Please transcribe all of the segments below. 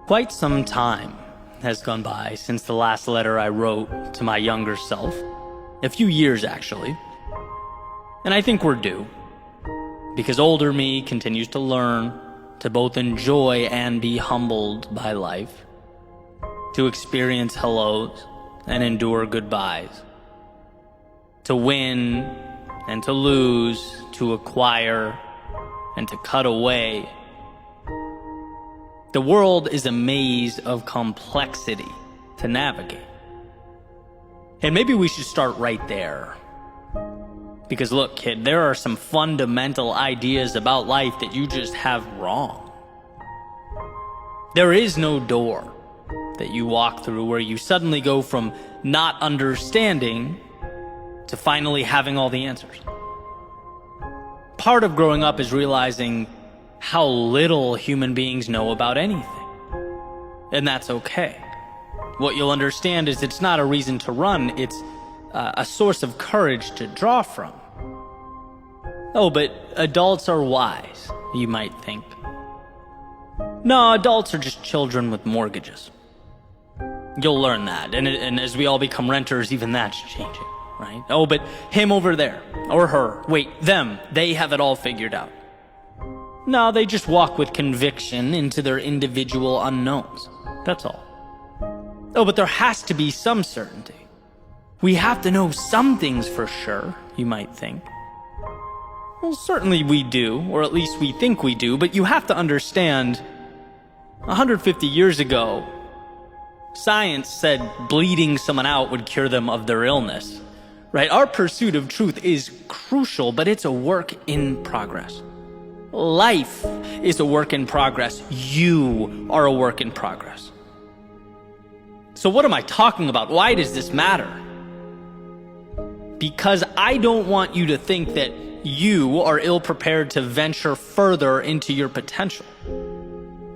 Quite some time has gone by since the last letter I wrote to my younger self. A few years, actually. And I think we're due. Because older me continues to learn to both enjoy and be humbled by life. To experience hellos and endure goodbyes. To win and to lose, to acquire and to cut away. The world is a maze of complexity to navigate. And maybe we should start right there. Because look, kid, there are some fundamental ideas about life that you just have wrong. There is no door that you walk through where you suddenly go from not understanding to finally having all the answers. Part of growing up is realizing how little human beings know about anything. And that's okay. What you'll understand is it's not a reason to run, it's a source of courage to draw from. Oh, but adults are wise, you might think. No, adults are just children with mortgages. You'll learn that, and as we all become renters, even that's changing, right? Oh, but him over there, or her, wait, them, they have it all figured out. No, they just walk with conviction into their individual unknowns. That's all. Oh, but there has to be some certainty. We have to know some things for sure, you might think. Well, certainly we do, or at least we think we do, but you have to understand, 150 years ago, science said bleeding someone out would cure them of their illness, right? Our pursuit of truth is crucial, but it's a work in progress. Life is a work in progress. You are a work in progress. So what am I talking about? Why does this matter? Because I don't want you to think that you are ill-prepared to venture further into your potential.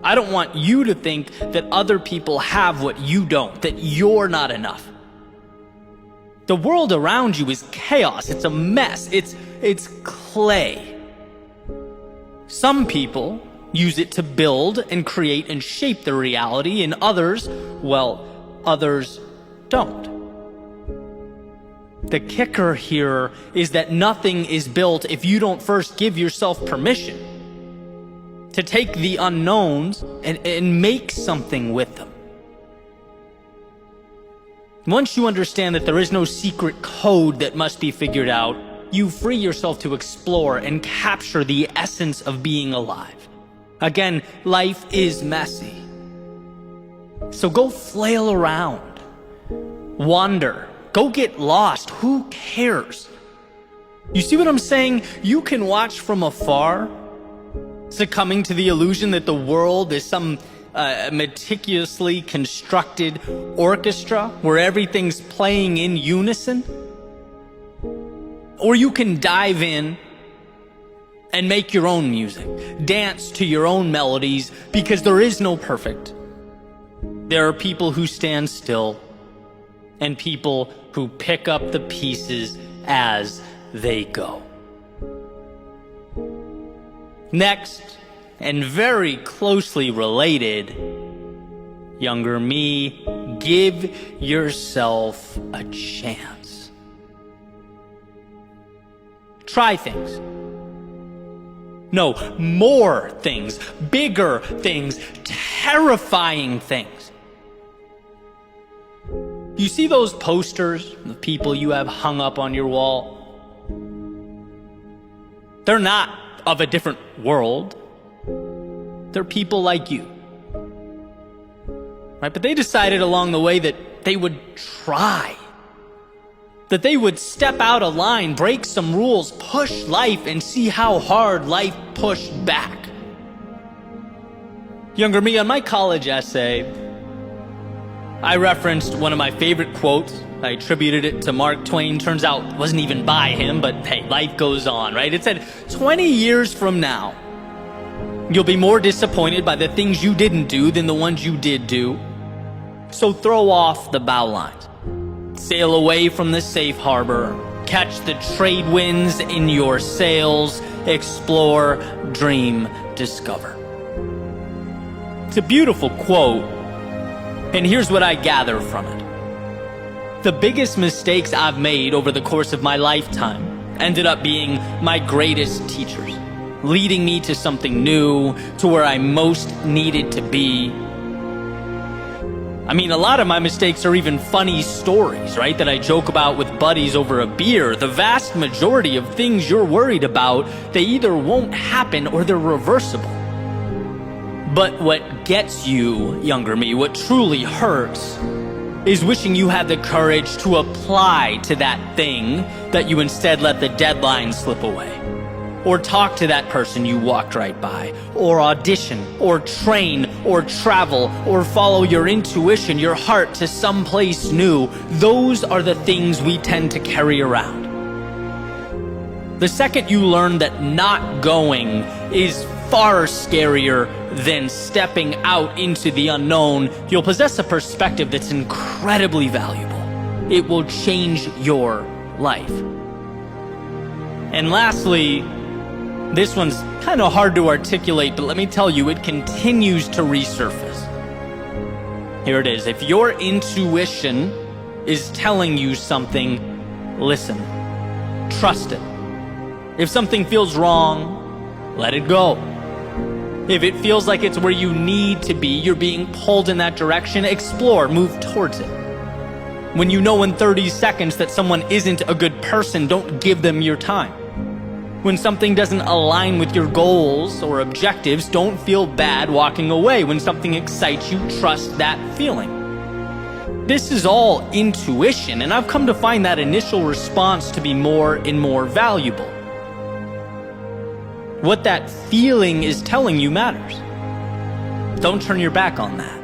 I don't want you to think that other people have what you don't, that you're not enough. The world around you is chaos. It's a mess. It's clay. Some people use it to build and create and shape their reality, and others, well, others don't. The kicker here is that nothing is built if you don't first give yourself permission to take the unknowns and make something with them. Once you understand that there is no secret code that must be figured out, you free yourself to explore and capture the essence of being alive. Again, life is messy. So go flail around. Wander. Go get lost. Who cares? You see what I'm saying? You can watch from afar, succumbing to the illusion that the world is some meticulously constructed orchestra where everything's playing in unison. Or you can dive in and make your own music, dance to your own melodies, because there is no perfect. There are people who stand still and people who pick up the pieces as they go. Next, and very closely related, younger me, give yourself a chance. Try things. No, more things, bigger things, terrifying things. You see those posters of people you have hung up on your wall? They're not of a different world. They're people like you. Right? But they decided along the way that they would try. That they would step out of line, break some rules, push life, and see how hard life pushed back. Younger me, on my college essay, I referenced one of my favorite quotes. I attributed it to Mark Twain. Turns out it wasn't even by him, but hey, life goes on, right? It said, 20 years from now, you'll be more disappointed by the things you didn't do than the ones you did do. So throw off the bow lines. Sail away from the safe harbor. Catch the trade winds in your sails. Explore, dream, discover. It's a beautiful quote, and here's what I gather from it. The biggest mistakes I've made over the course of my lifetime ended up being my greatest teachers, leading me to something new, to where I most needed to be. I mean, a lot of my mistakes are even funny stories, right, that I joke about with buddies over a beer. The vast majority of things you're worried about, they either won't happen or they're reversible. But what gets you, younger me, what truly hurts, is wishing you had the courage to apply to that thing that you instead let the deadline slip away. Or talk to that person you walked right by, or audition, or train, or travel, or follow your intuition, your heart to someplace new. Those are the things we tend to carry around. The second you learn that not going is far scarier than stepping out into the unknown, you'll possess a perspective that's incredibly valuable. It will change your life. And lastly, this one's kind of hard to articulate, but let me tell you, it continues to resurface. Here it is. If your intuition is telling you something, listen. Trust it. If something feels wrong, let it go. If it feels like it's where you need to be, you're being pulled in that direction, explore, move towards it. When you know in 30 seconds that someone isn't a good person, don't give them your time. When something doesn't align with your goals or objectives, don't feel bad walking away. When something excites you, trust that feeling. This is all intuition, and I've come to find that initial response to be more and more valuable. What that feeling is telling you matters. Don't turn your back on that.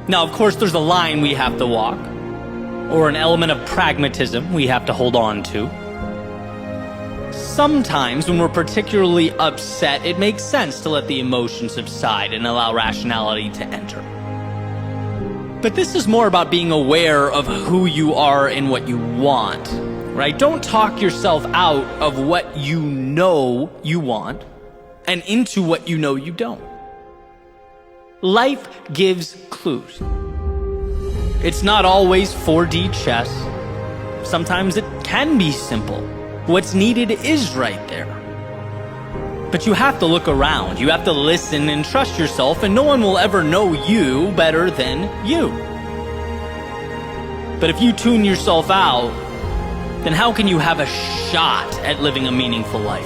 Now, of course, there's a line we have to walk, or an element of pragmatism we have to hold on to. Sometimes, when we're particularly upset, it makes sense to let the emotions subside and allow rationality to enter. But this is more about being aware of who you are and what you want, right? Don't talk yourself out of what you know you want and into what you know you don't. Life gives clues. It's not always 4D chess. Sometimes it can be simple. What's needed is right there. But you have to look around. You have to listen and trust yourself, and no one will ever know you better than you. But if you tune yourself out, then how can you have a shot at living a meaningful life?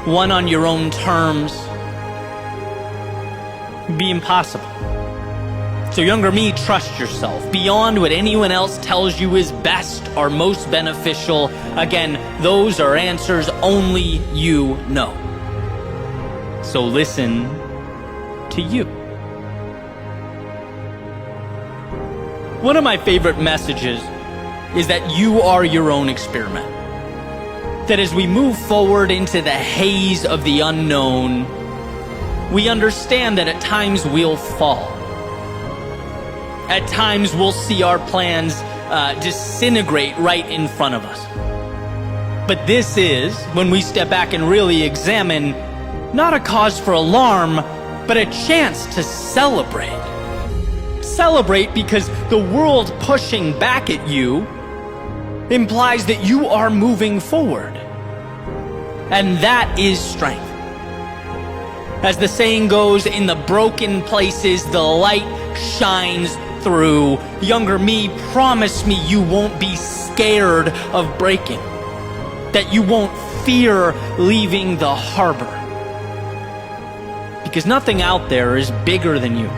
One on your own terms? Be impossible. So younger me, trust yourself. Beyond what anyone else tells you is best or most beneficial, again, those are answers only you know. So listen to you. One of my favorite messages is that you are your own experiment. That as we move forward into the haze of the unknown, we understand that at times we'll fall. At times we'll see our plans disintegrate right in front of us. But this is, when we step back and really examine, not a cause for alarm, but a chance to celebrate. Celebrate because the world pushing back at you implies that you are moving forward. And that is strength. As the saying goes, in the broken places, the light shines through. Younger me, promise me you won't be scared of breaking. That you won't fear leaving the harbor. Because nothing out there is bigger than you,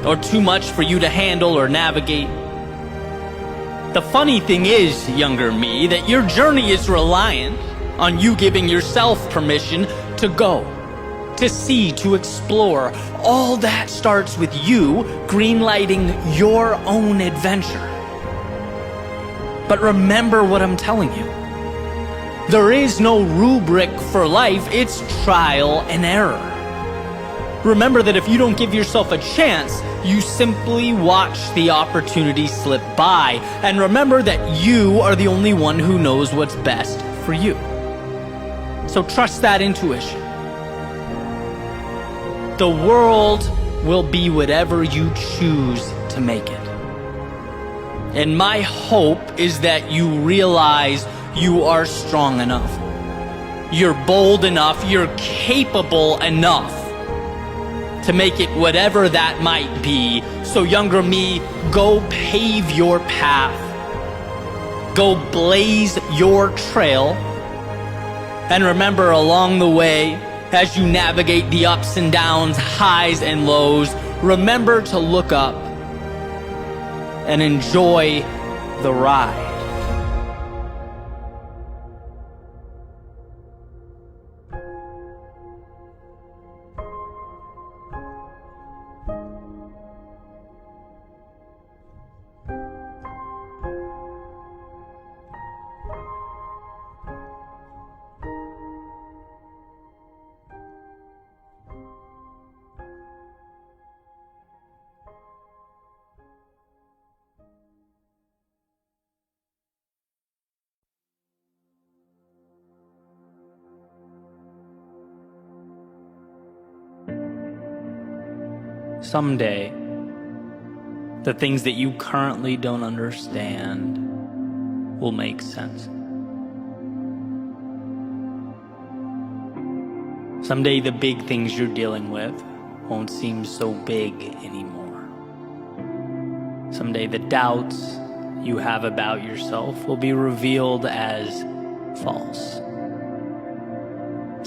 or too much for you to handle or navigate. The funny thing is, younger me, that your journey is reliant on you giving yourself permission to go, to see, to explore. All that starts with you greenlighting your own adventure. But remember what I'm telling you. There is no rubric for life, it's trial and error. Remember that if you don't give yourself a chance, you simply watch the opportunity slip by. And remember that you are the only one who knows what's best for you. So trust that intuition. The world will be whatever you choose to make it. And my hope is that you realize you are strong enough. You're bold enough, you're capable enough to make it whatever that might be. So younger me, go pave your path. Go blaze your trail. And remember, along the way, as you navigate the ups and downs, highs and lows, remember to look up and enjoy the ride. Someday, the things that you currently don't understand will make sense. Someday, the big things you're dealing with won't seem so big anymore. Someday, the doubts you have about yourself will be revealed as false.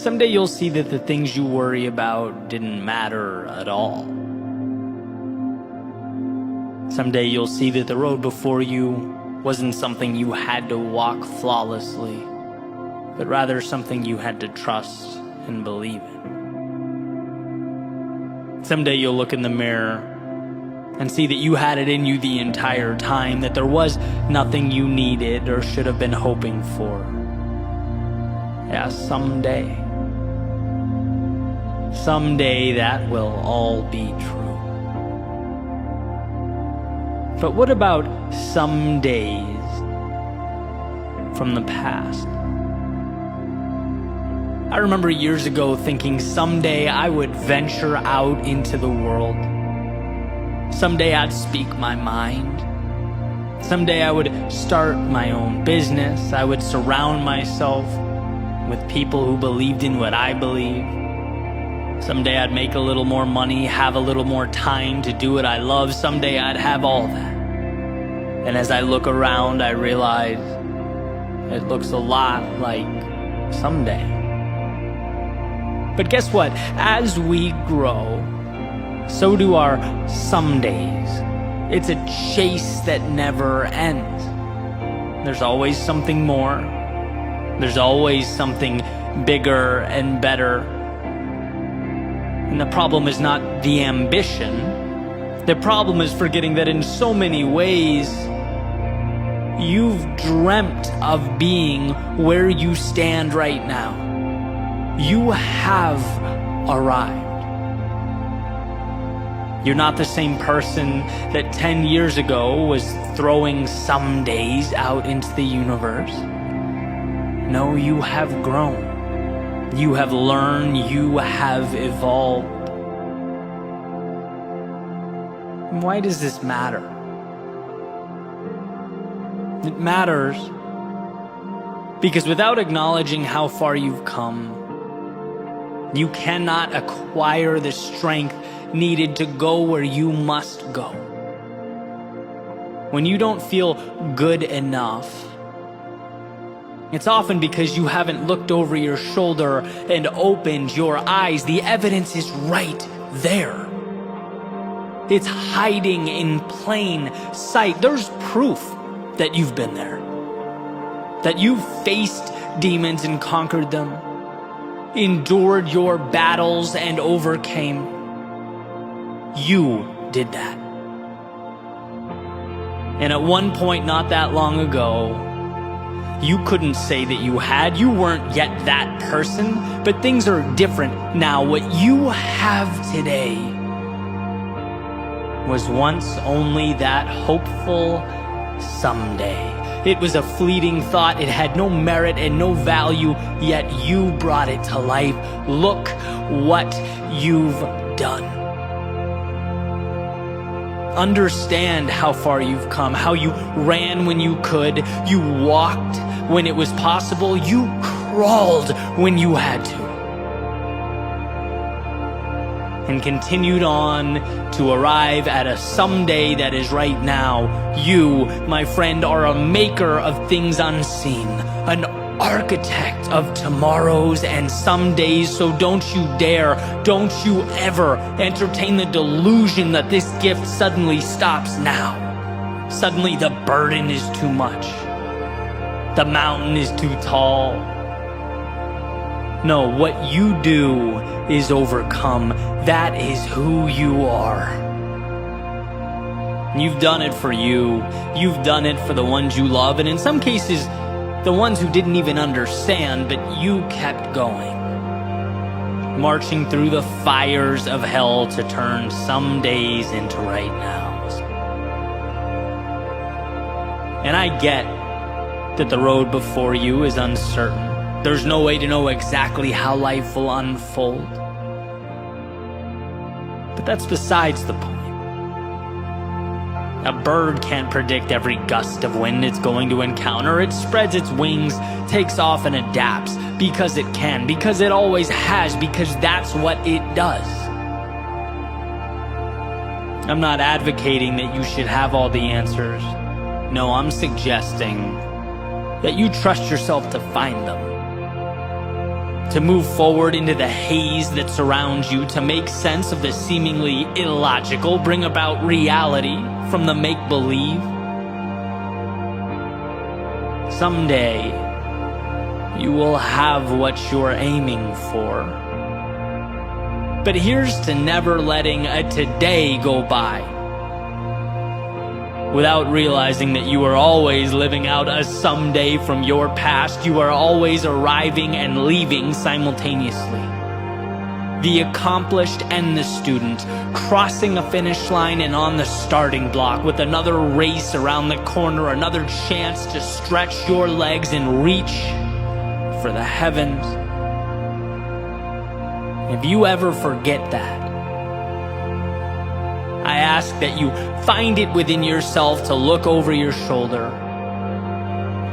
Someday, you'll see that the things you worry about didn't matter at all. Someday you'll see that the road before you wasn't something you had to walk flawlessly, but rather something you had to trust and believe in. Someday you'll look in the mirror and see that you had it in you the entire time, that there was nothing you needed or should have been hoping for. Yeah, someday. Someday that will all be true. But what about some days from the past? I remember years ago thinking someday I would venture out into the world. Someday I'd speak my mind. Someday I would start my own business. I would surround myself with people who believed in what I believe. Someday I'd make a little more money, have a little more time to do what I love. Someday I'd have all that. And as I look around, I realize it looks a lot like someday. But guess what? As we grow, so do our some days. It's a chase that never ends. There's always something more. There's always something bigger and better. And the problem is not the ambition. The problem is forgetting that in so many ways, you've dreamt of being where you stand right now. You have arrived. You're not the same person that 10 years ago was throwing some days out into the universe. No, you have grown. You have learned. You have evolved. And why does this matter? It matters because without acknowledging how far you've come, you cannot acquire the strength needed to go where you must go. When you don't feel good enough, it's often because you haven't looked over your shoulder and opened your eyes. The evidence is right there. It's hiding in plain sight. There's proof that you've been there, that you've faced demons and conquered them, endured your battles and overcame. You did that. And at one point not that long ago, you couldn't say that you had. You weren't yet that person, but things are different now. What you have today was once only that hopeful someday. It was a fleeting thought. It had no merit and no value, yet you brought it to life. Look what you've done. Understand how far you've come, how you ran when you could, you walked when it was possible, you crawled when you had to, and continued on to arrive at a someday that is right now. You, my friend, are a maker of things unseen, an architect of tomorrows and somedays, so don't you dare, don't you ever entertain the delusion that this gift suddenly stops now. Suddenly the burden is too much. The mountain is too tall. No, what you do is overcome. That is who you are. You've done it for you. You've done it for the ones you love, and in some cases, the ones who didn't even understand, but you kept going. Marching through the fires of hell to turn some days into right nows. And I get that the road before you is uncertain. There's no way to know exactly how life will unfold. But that's besides the point. A bird can't predict every gust of wind it's going to encounter. It spreads its wings, takes off, and adapts because it can, because it always has, because that's what it does. I'm not advocating that you should have all the answers. No, I'm suggesting that you trust yourself to find them. To move forward into the haze that surrounds you, to make sense of the seemingly illogical, bring about reality from the make-believe. Someday, you will have what you're aiming for. But here's to never letting a today go by without realizing that you are always living out a someday from your past. You are always arriving and leaving simultaneously. The accomplished and the student, crossing a finish line and on the starting block with another race around the corner, another chance to stretch your legs and reach for the heavens. If you ever forget that, I ask that you find it within yourself to look over your shoulder,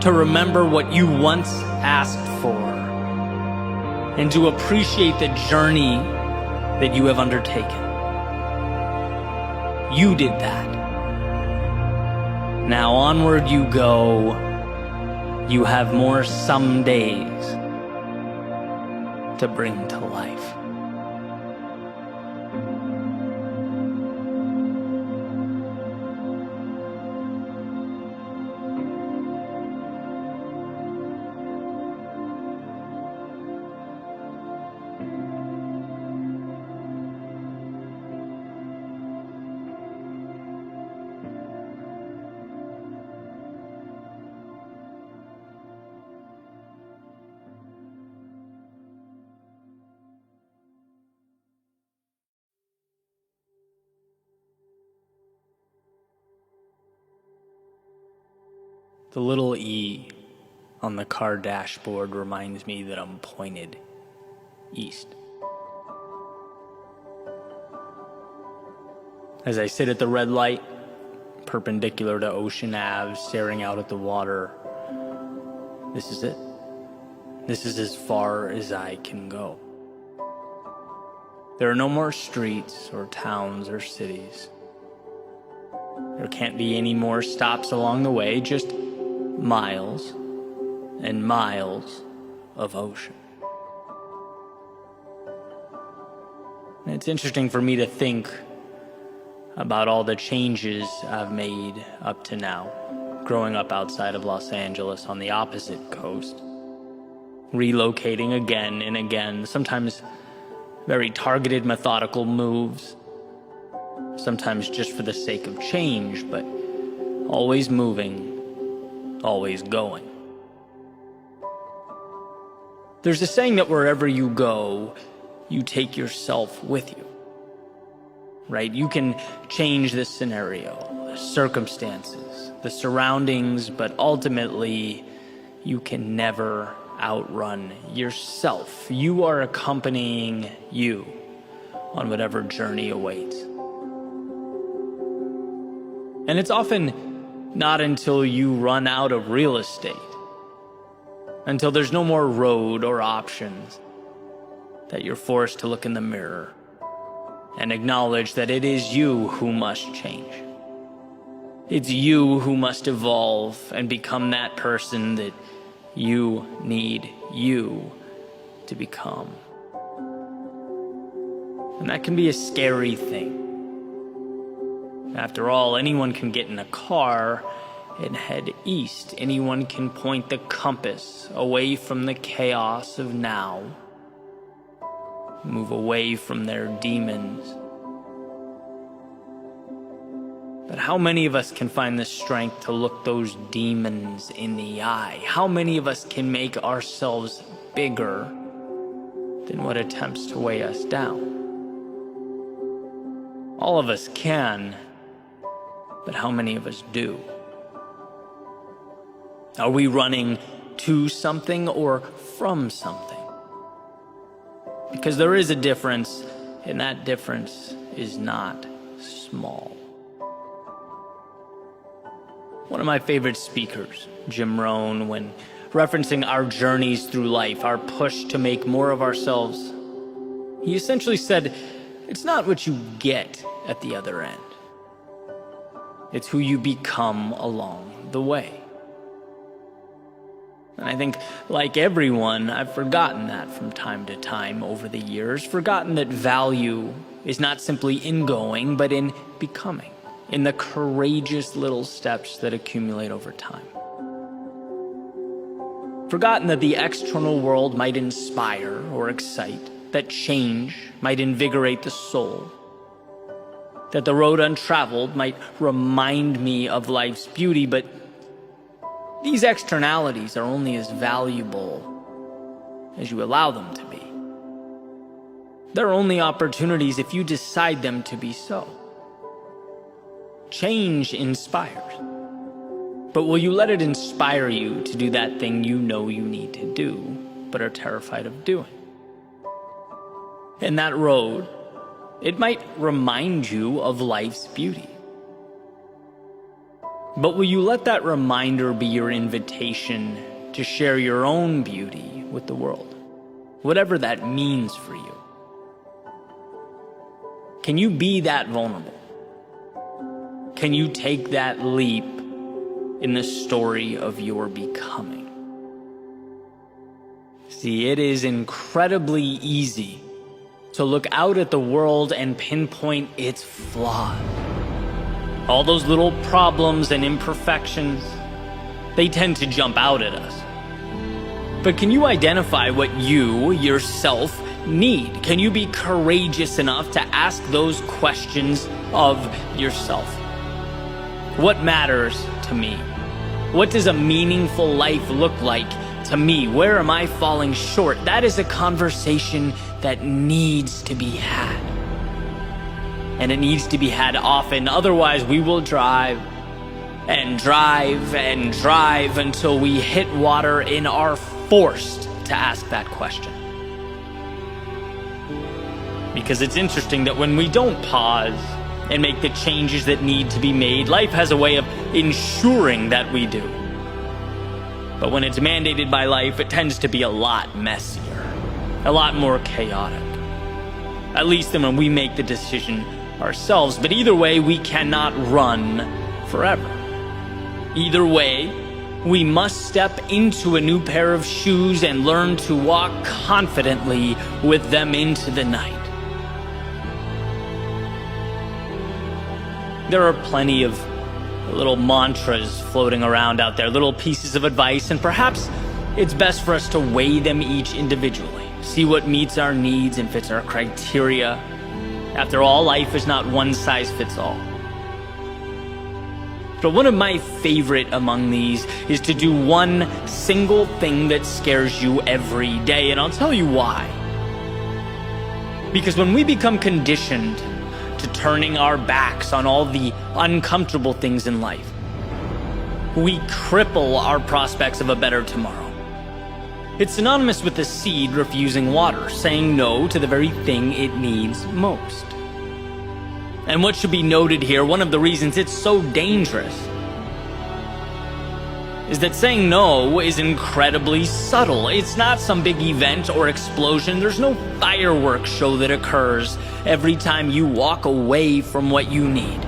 to remember what you once asked for, and to appreciate the journey that you have undertaken. You did that. Now onward you go. You have more some days to bring to life. The little E on the car dashboard reminds me that I'm pointed east. As I sit at the red light, perpendicular to Ocean Ave, staring out at the water, this is it. This is as far as I can go. There are no more streets or towns or cities. There can't be any more stops along the way, just miles and miles of ocean. And it's interesting for me to think about all the changes I've made up to now, growing up outside of Los Angeles on the opposite coast, relocating again and again, sometimes very targeted, methodical moves, sometimes just for the sake of change, but always moving, always going. There's a saying that wherever you go, you take yourself with you, right? You can change the scenario, the circumstances, the surroundings, but ultimately, you can never outrun yourself. You are accompanying you, on whatever journey awaits. And it's often not until you run out of real estate, until there's no more road or options, that you're forced to look in the mirror and acknowledge that it is you who must change. It's you who must evolve and become that person that you need you to become. And that can be a scary thing. After all, anyone can get in a car and head east. Anyone can point the compass away from the chaos of now. Move away from their demons. But how many of us can find the strength to look those demons in the eye? How many of us can make ourselves bigger than what attempts to weigh us down? All of us can, but how many of us do? Are we running to something or from something? Because there is a difference, and that difference is not small. One of my favorite speakers, Jim Rohn, when referencing our journeys through life, our push to make more of ourselves, he essentially said, it's not what you get at the other end. It's who you become along the way. And I think, like everyone, I've forgotten that from time to time over the years, forgotten that value is not simply in going, but in becoming, in the courageous little steps that accumulate over time. Forgotten that the external world might inspire or excite, that change might invigorate the soul, that the road untraveled might remind me of life's beauty, but these externalities are only as valuable as you allow them to be. They're only opportunities if you decide them to be so. Change inspires, but will you let it inspire you to do that thing you know you need to do, but are terrified of doing? And that road, it might remind you of life's beauty. But will you let that reminder be your invitation to share your own beauty with the world, whatever that means for you? Can you be that vulnerable? Can you take that leap in the story of your becoming? See, it is incredibly easy to look out at the world and pinpoint its flaws. All those little problems and imperfections, they tend to jump out at us. But can you identify what you, yourself, need? Can you be courageous enough to ask those questions of yourself? What matters to me? What does a meaningful life look like to me? Where am I falling short? That is a conversation that needs to be had. And it needs to be had often. Otherwise, we will drive and drive and drive until we hit water and are forced to ask that question. Because it's interesting that when we don't pause and make the changes that need to be made, life has a way of ensuring that we do. But when it's mandated by life, it tends to be a lot messier, a lot more chaotic. At least than when we make the decision ourselves. But either way, we cannot run forever. Either way, we must step into a new pair of shoes and learn to walk confidently with them into the night. There are plenty of little mantras floating around out there, little pieces of advice, and perhaps it's best for us to weigh them each individually, see what meets our needs and fits our criteria. After all, life is not one size fits all. But one of my favorite among these is to do one single thing that scares you every day, and I'll tell you why. Because when we become conditioned to turning our backs on all the uncomfortable things in life, we cripple our prospects of a better tomorrow. It's synonymous with the seed refusing water, saying no to the very thing it needs most. And what should be noted here, one of the reasons it's so dangerous, is that saying no is incredibly subtle. It's not some big event or explosion. There's no fireworks show that occurs every time you walk away from what you need.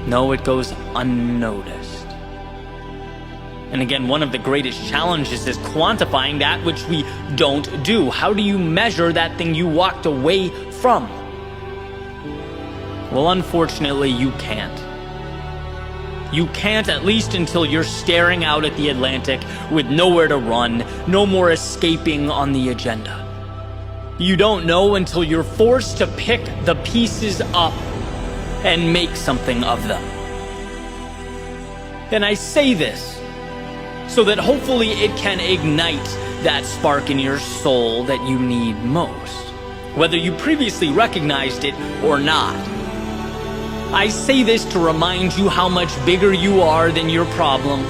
No, it goes unnoticed. And again, one of the greatest challenges is quantifying that which we don't do. How do you measure that thing you walked away from? Well, unfortunately, you can't. You can't, at least until you're staring out at the Atlantic with nowhere to run, no more escaping on the agenda. You don't know until you're forced to pick the pieces up and make something of them. And I say this so that hopefully it can ignite that spark in your soul that you need most, whether you previously recognized it or not. I say this to remind you how much bigger you are than your problems,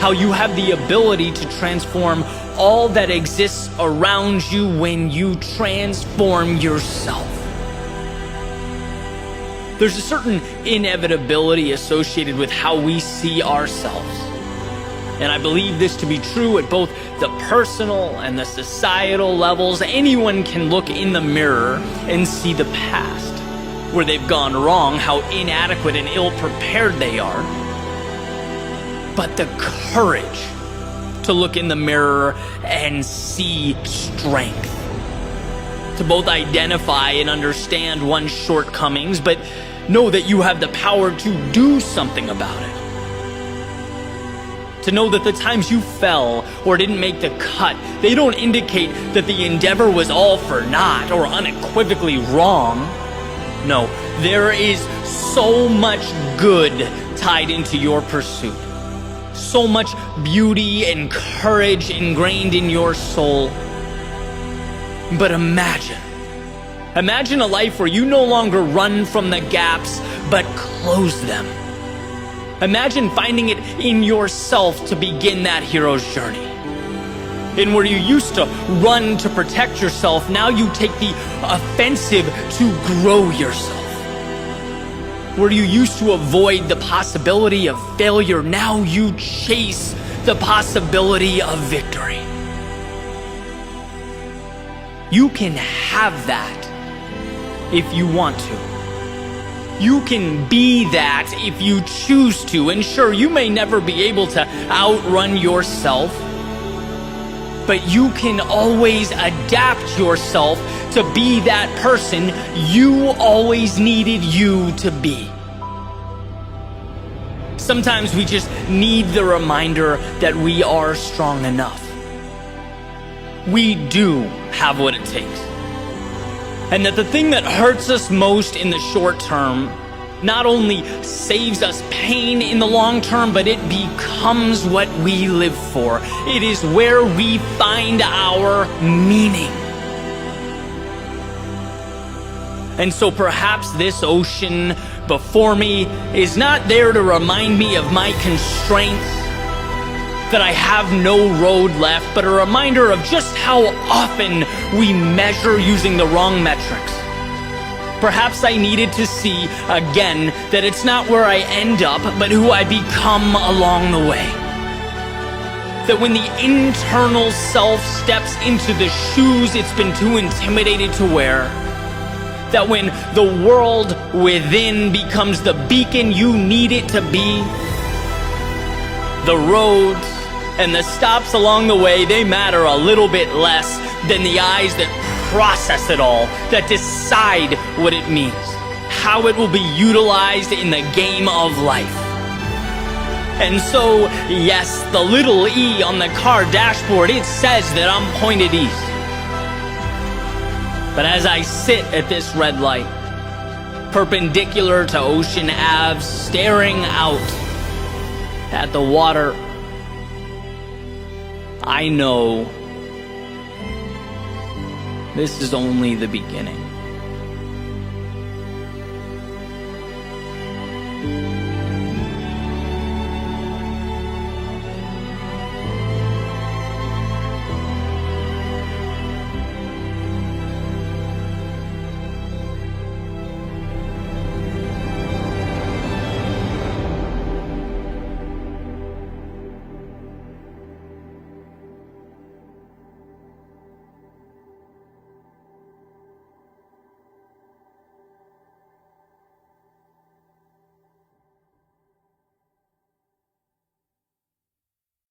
how you have the ability to transform all that exists around you when you transform yourself. There's a certain inevitability associated with how we see ourselves. And I believe this to be true at both the personal and the societal levels. Anyone can look in the mirror and see the past, where they've gone wrong, how inadequate and ill-prepared they are. But the courage to look in the mirror and see strength, to both identify and understand one's shortcomings, but know that you have the power to do something about it. To know that the times you fell or didn't make the cut, they don't indicate that the endeavor was all for naught or unequivocally wrong. No, there is so much good tied into your pursuit. So much beauty and courage ingrained in your soul. But imagine a life where you no longer run from the gaps, but close them. Imagine finding it in yourself to begin that hero's journey. And where you used to run to protect yourself, now you take the offensive to grow yourself. Where you used to avoid the possibility of failure, now you chase the possibility of victory. You can have that if you want to. You can be that if you choose to. And sure, you may never be able to outrun yourself, but you can always adapt yourself to be that person you always needed you to be. Sometimes we just need the reminder that we are strong enough. We do have what it takes. And that the thing that hurts us most in the short term not only saves us pain in the long term, but it becomes what we live for. It is where we find our meaning. And so perhaps this ocean before me is not there to remind me of my constraints, that I have no road left, but a reminder of just how often we measure using the wrong metrics. Perhaps I needed to see again that it's not where I end up, but who I become along the way. That when the internal self steps into the shoes it's been too intimidated to wear, that when the world within becomes the beacon you need it to be, the roads and the stops along the way, they matter a little bit less than the eyes that process it all, that decide what it means, how it will be utilized in the game of life. And so, yes, the little E on the car dashboard, it says that I'm pointed east. But as I sit at this red light, perpendicular to Ocean Ave, staring out at the water, I know this is only the beginning.